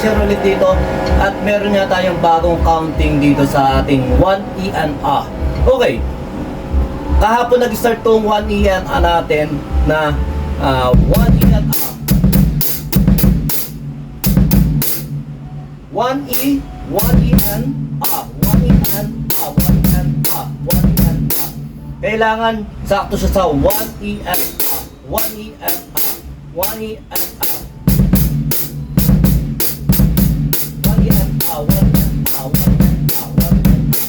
share ulit dito at meron nga tayong bagong counting dito sa ating 1E and A. Okay, kahapon nag-start tong 1E and A natin na 1E and A. 1E, 1E and A, 1E and A, 1E and A, 1E and A. Kailangan sakto siya sa 1E and A, 1E and A, 1E and A. 1E and A, 1E and A, 1E and A, 1E and A.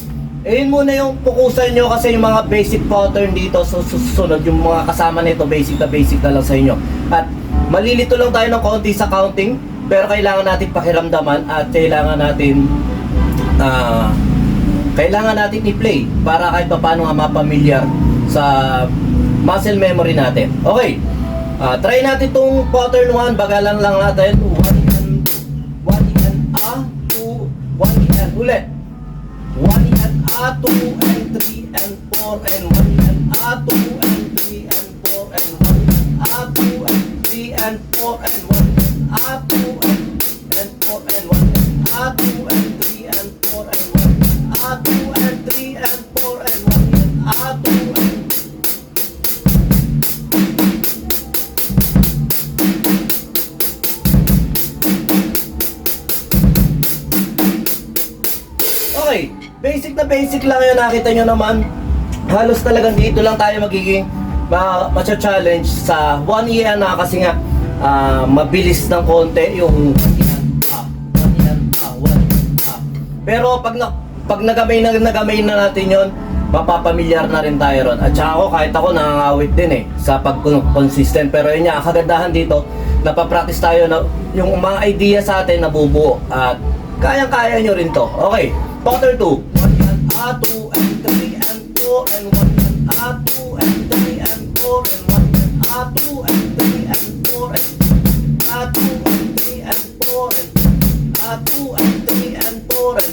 Ayun muna yung pukusan nyo kasi yung mga basic pattern dito sa susunod, yung mga kasama nito basic na lang sa inyo. At malilito lang tayo ng konti sa counting, pero kailangan natin pakiramdaman at kailangan natin i-play para kahit pa paano nga mapamilyar sa muscle memory natin. Okay, try natin itong pattern 1, bagalan lang natin. 1 and A, 2, 1 and ulit. 1 and A, 2 and 3 and 4 and 1 and A, 2 and 3 and 4 and 1 and A, 2 and 3 and 4 and 1 and A, 2 and 4 and 1 and A, 2 and 3 and 4 and 1 and A, 2 and 3 and 4 and 1 and A, 2 and okay, basic lang yun. Nakita nyo naman, halos talagang dito lang tayo magiging ma-challenge sa 1E na kasi nga mabilis ng konti yung 1E and A. Pero pag nagamay na natin yon, mapapamilyar na rin tayo ron. At saka ako, kahit ako nangangawit din sa pag-consistent. Pero yun nga, kagandahan dito, napapractice tayo na yung mga idea sa atin nabubuo. At kayang-kaya nyo rin to. Okay, pattern 2. 1 and A, 2 and 3 and 4 and 1 and A, 2 and 3 and 4 and 1 and A, 2 and 3 and 4 and A, 2 and 3 and 4 and A, 2 and 3 and 4 and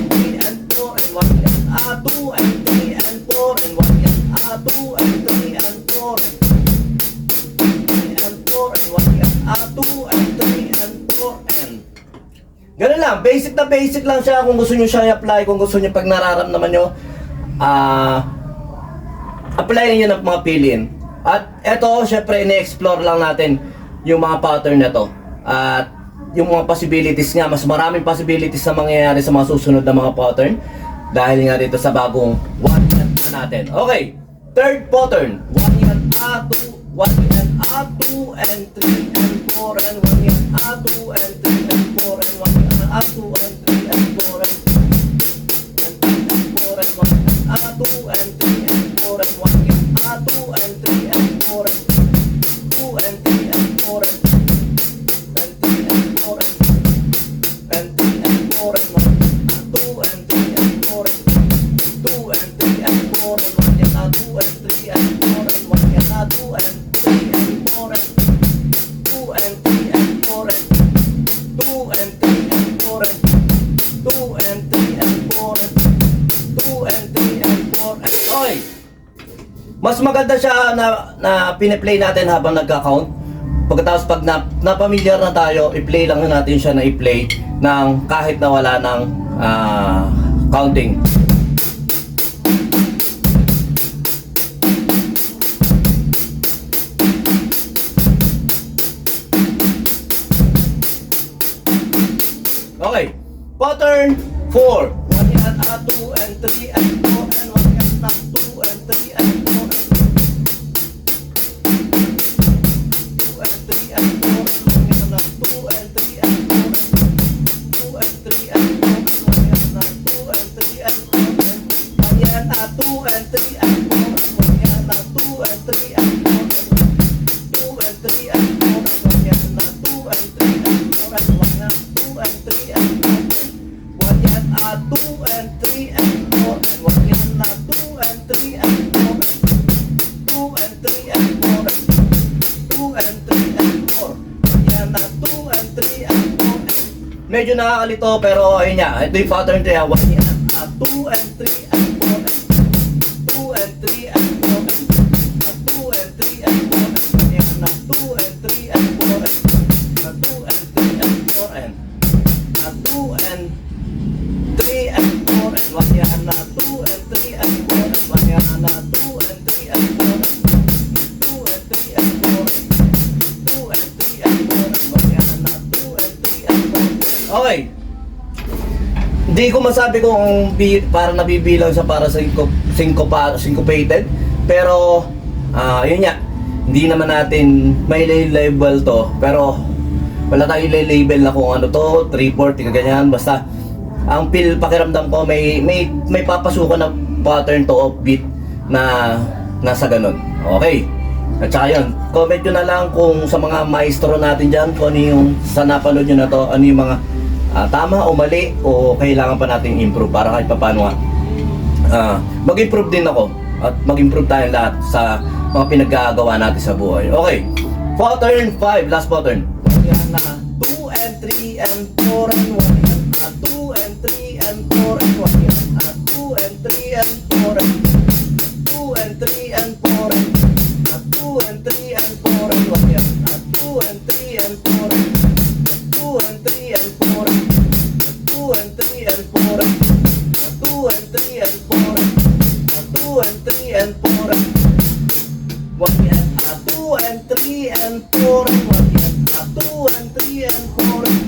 3 and 4 and 1 and A, 2 and 3 and 4 and 1 and A, 2 and 3 and 4 and 3 and 4 and 1 and A, 2 and 3 and 4 and ganun lang, basic lang siya. Kung gusto nyo siya i-apply, kung gusto nyo pag nararamdaman nyo, applyin nyo ng mga piliin. At eto, syempre, ini-explore lang natin yung mga pattern na to. At yung mga possibilities nga, mas maraming possibilities na mangyayari sa mga susunod na mga pattern. Dahil nga dito sa bagong 1 and A natin. Okay, third pattern. 1 and A, 2, 1 and A, 2 and 3 and 4 and 1 and A, 2 and 3 and 4 and 1 and A, 2 and 3 and 4 and 4 and 1 and A, 2 and 3 and 4 and 1 and A, 2 and 3 and 4 and 2 and 3 and 4 and 3 and 4 and 3 and 4 and 1 and A, 2 and 3 and 4 and 2 and 3 and 4 and 1 and A, 2 and 3 and 4 and 1 and A, 2 and 3 and 4 and 2 and 3 and 4 and 2 and 3 and 4 and 2 and 3 and 4 and 2 and 3 and 4 and okay. Mas maganda siya na pine-play natin habang nagka-count. Pagkatapos pag napamilyar na tayo, i-play lang natin siya na i-play ng kahit na wala ng counting. Okay, pattern 4. 1 and A, 2 and 3 and 4 and 1 and A, 2 and 3 and 4 and 2 and 3 and 4 and 1 and A, 2 and 3 and 4 and 2 and 3 and 4 and 1 and A, 2 and 3 and 4 and 1 and A, 2 and 3 and 4 and 1 and A, 2 and 3 and 4 and 2 and 3 and 4 and 1 and A, 2 and 3 and 4 and 1 and 2 and 3 and 4 and 1 yan, 2 and 3 and 4 and 1 yan, 2 and 3 and 4 and 2 and 3 and 4 and 2 and 3 and 4 yan, 2 and 3 and 4 and medyo nakakalito pero ayun nga, ito yung pattern to yan. 1 yan, 2 and 3 and 4 and 2 and 3 and 4 and 2 and 3 and 4 and yan, 2 and 3 and 4 and 2 and 3 and 4 1 yan na 2 and 3 and 4. 1 yan na 2 and 3 and 4. 2 and 3 and 4. 2 and 3 and 4. 1 yan na 2 and 3 and 4. Okay. Hindi ko masabi kung parang nabibilang sa para sa syncopated. Pero, yun nga. Hindi naman natin may label to. Pero, wala tayong label na kung ano to, 340, kaganyan. Basta, ang pakiramdam ko, may papasukan na pattern to offbeat na nasa ganun. Okay. At saka yun, comment nyo na lang kung sa mga maestro natin dyan, kung ano yung sa napanood nyo na to, ano yung mga tama o mali o kailangan pa nating improve para kahit paano mag-improve din ako at mag-improve tayo lahat sa mga pinagagawa natin sa buhay. Okay, pattern 5, last pattern. Yan na 2 and 3 and 4 and 1 yan na 2 and 3 and 4 and 1 yan na 2 and 3 and 4 and 2 and 3 and 4 and 2 and 3 and 4 and 1 yan na 2 and 3 and 4 and 2 and 3 and 4 and 2 and 3 and 4 and 2 and 3 and 4 and 2 and 3 and 4 and 1 yan na 2 and 3 and 4 and 1 yan na 2 and 3 and 4 and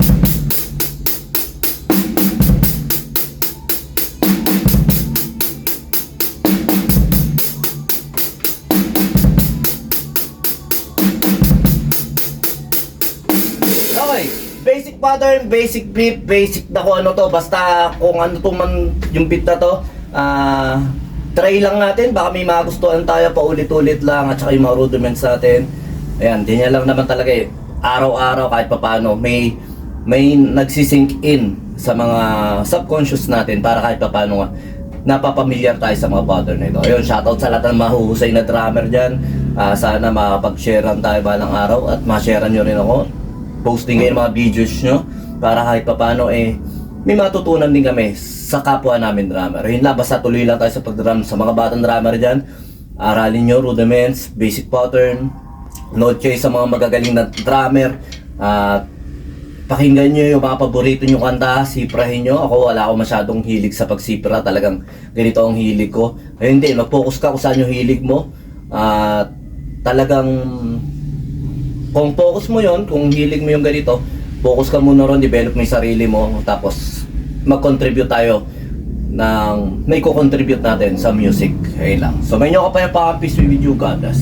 okay, basic pattern, basic beat, basic na kung ano to, basta kung ano to man yung beat na to, try lang natin, baka may magustuhan tayo paulit-ulit lang at saka yung mga rudiments natin. Ayan, di niya lang naman talaga eh. Araw-araw kahit papaano may nagsisink in sa mga subconscious natin para kahit papaano nga napapamilyar tayo sa mga pattern na ito. Ayun, shoutout sa lahat ng mahuhusay na drummer dyan. Sana makapag-sharean tayo balang araw at ma-sharean nyo rin ako. Posting kayo ng mga videos nyo para kahit papaano may matutunan din kami sa kapwa namin drummer. Yun lang, basta tuloy lang tayo sa pag-drum sa mga batang drummer dyan. Aralin nyo rudiments, basic pattern, note kayo sa mga magagaling na drummer. Pakinggan nyo yung mga paborito nyo kanta, siprahin nyo. Ako wala ako masyadong hilig sa pagsipra, talagang ganito ang hilig ko. Ayun din, mag-focus ka kung saan yung hilig mo. Talagang kung focus mo yon, kung hilig mo yung ganito, focus ka muna ron, develop mo yung sarili mo, tapos mag-contribute tayo ng may ko-contribute natin sa music. Ayun lang. So may nyo ka pa yung pakapis with you, God bless.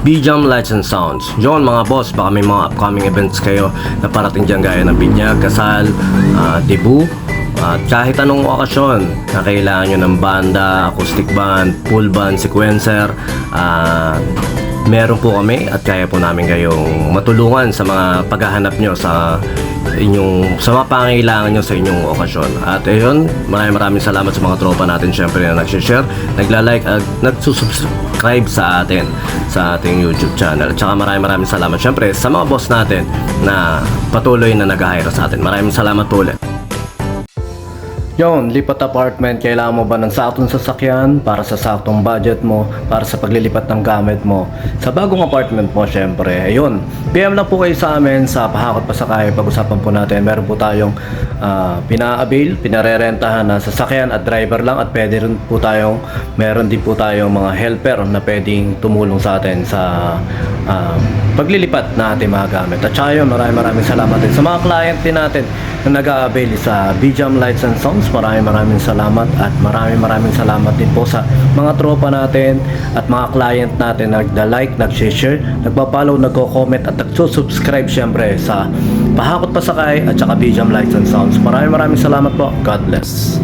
B-Jam Lights and Sounds. Yun mga boss, baka may mga upcoming events kayo na parating dyan gaya ng binyag, kasal, debut, at kahit anong okasyon na kailangan nyo ng banda, acoustic band, full band, sequencer, meron po kami at kaya po namin kayong matulungan sa mga paghahanap nyo sa mga pangailangan nyo sa inyong okasyon. At ayun, maraming salamat sa mga tropa natin syempre na nag-share, nagla-like at nagsusubscribe sa atin sa ating YouTube channel. At saka maraming salamat syempre sa mga boss natin na patuloy na nag-hire sa atin. Maraming salamat po ulit. Yon, lipat apartment, kailangan mo ba ng saktong sasakyan para sa saktong budget mo, para sa paglilipat ng gamit mo sa bagong apartment mo syempre. Ayun, PM lang po kayo sa amin sa Pahakot Pasakay. Pag-usapan po natin, meron po tayong pina-avail, pinarerentahan na sasakyan at driver lang, at pwede rin po tayong, meron din po tayong mga helper na pwedeng tumulong sa atin sa paglilipat na ating mga gamit. At saka yun, maraming salamat din sa mga client din natin na nag-a-avail sa B-Jam Lights and Sounds. Maraming salamat, at maraming salamat din po sa mga tropa natin at mga client natin na nag-like, nag-share, nagpa-follow, nagko-comment at nagsusubscribe syempre sa Pahakot Pasakay at saka B-Jam Lights and Sounds. Maraming salamat po. God bless.